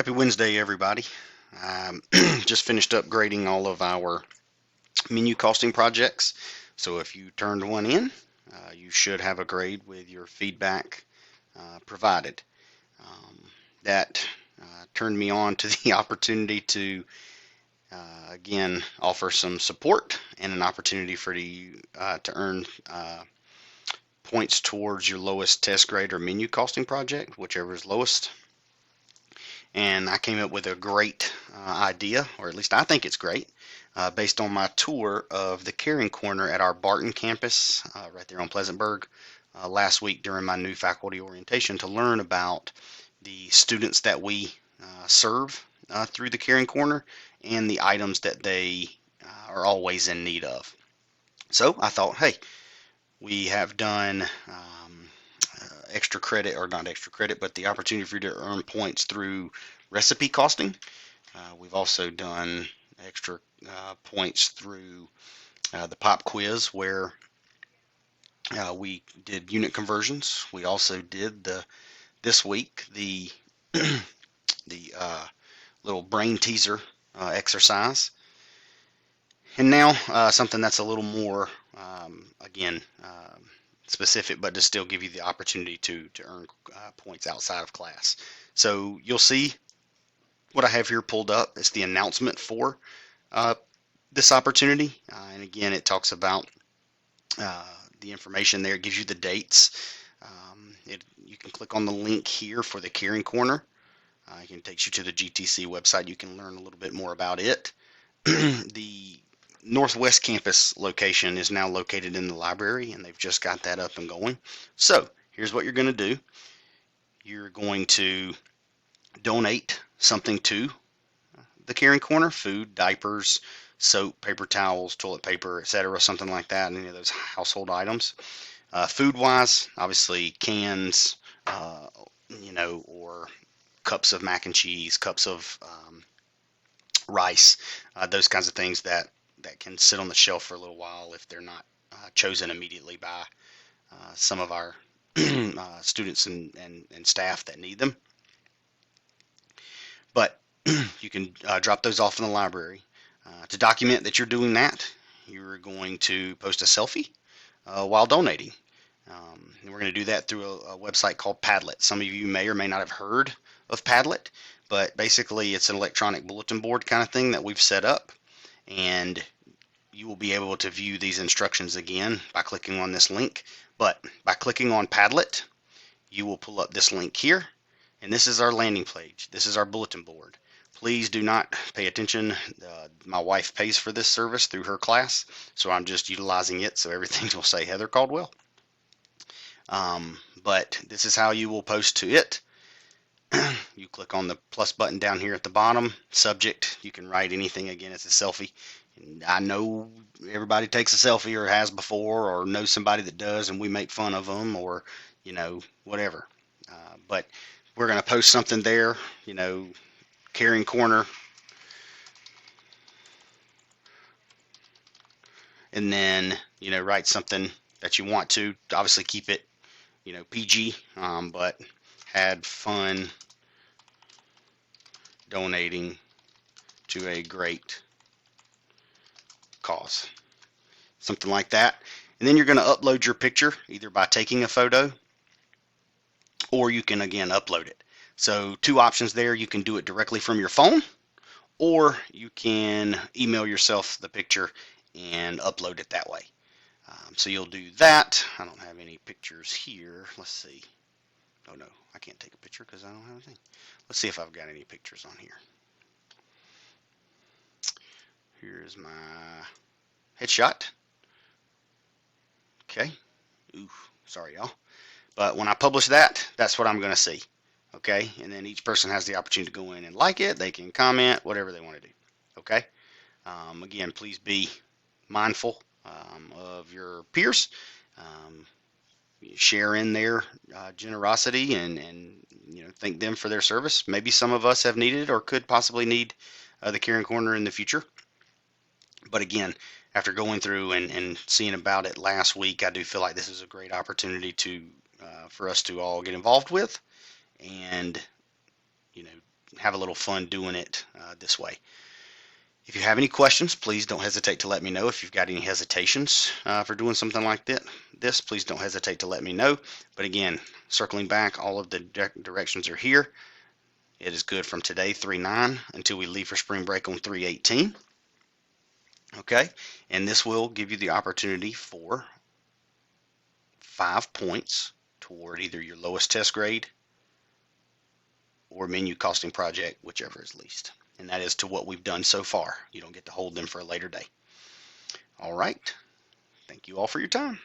Happy Wednesday, everybody. Just finished up grading all of our menu costing projects. So if you turned one in, you should have a grade with your feedback provided. Um, that turned me on to the opportunity to, again, offer some support and an opportunity for you to earn points towards your lowest test grade or menu costing project, whichever is lowest. And I came up with a great idea, or at least I think it's great, based on my tour of the Caring Corner at our Barton campus right there on Pleasantburg last week during my new faculty orientation to learn about the students that we serve through the Caring Corner and the items that they are always in need of. So I thought, hey, we have done extra credit, or not extra credit, but the opportunity for you to earn points through recipe costing. We've also done extra points through the pop quiz where we did unit conversions. We also did this week the the little brain teaser exercise. And now something that's a little more, again, specific, but to still give you the opportunity to earn points outside of class. So you'll see what I have here pulled up. It's the announcement for this opportunity. And again, it talks about the information there. It gives you the dates. You can click on the link here for the Caring Corner. It takes you to the GTC website. You can learn a little bit more about it. The Northwest Campus location is now located in the library, and they've just got that up and going. So here's what you're going to do. You're going to donate something to the Caring Corner: food, diapers, soap, paper towels, toilet paper, etc., something like that, any of those household items. Food-wise, obviously cans, or cups of mac and cheese, cups of rice, those kinds of things that can sit on the shelf for a little while if they're not chosen immediately by some of our students and staff that need them. But you can drop those off in the library. To document that you're doing that, you're going to post a selfie while donating. And we're going to do that through a website called Padlet. Some of you may or may not have heard of Padlet, but basically it's an electronic bulletin board kind of thing that we've set up. And you will be able to view these instructions again by clicking on this link. But by clicking on Padlet, you will pull up this link here. And this is our landing page. This is our bulletin board. Please do not pay attention. My wife pays for this service through her class, so I'm just utilizing it, so everything will say Heather Caldwell. But this is how you will post to it. You click on the plus button down here at the bottom. Subject, you can write anything. Again, it's a selfie. And I know everybody takes a selfie or has before or knows somebody that does, and we make fun of them or, whatever. But we're going to post something there, Caring Corner. And then, write something that you want to. Obviously keep it, PG, but had fun donating to a great cause. Something like that. And then you're going to upload your picture either by taking a photo or you can, again, upload it. So two options there. You can do it directly from your phone, or you can email yourself the picture and upload it that way. So you'll do that. I don't have any pictures here. Let's see. Oh no, I can't take a picture because I don't have anything. Let's see if I've got any pictures on here. Here's my headshot. Okay. Ooh, sorry y'all. But when I publish that, that's what I'm going to see. Okay. And then each person has the opportunity to go in and like it. They can comment, whatever they want to do. Okay. Again, please be mindful of your peers. Share in their generosity and thank them for their service. Maybe some of us have needed or could possibly need the Caring Corner in the future. But again, after going through and seeing about it last week, I do feel like this is a great opportunity to for us to all get involved with and have a little fun doing it this way. If you have any questions, please don't hesitate to let me know. If you've got any hesitations for doing something like this, please don't hesitate to let me know. But again, circling back, all of the directions are here. It is good from today, 3/9, until we leave for spring break on 3/18. Okay, and this will give you the opportunity for 5 points toward either your lowest test grade or menu costing project, whichever is least. And that is to what we've done so far. You don't get to hold them for a later day. All right. Thank you all for your time.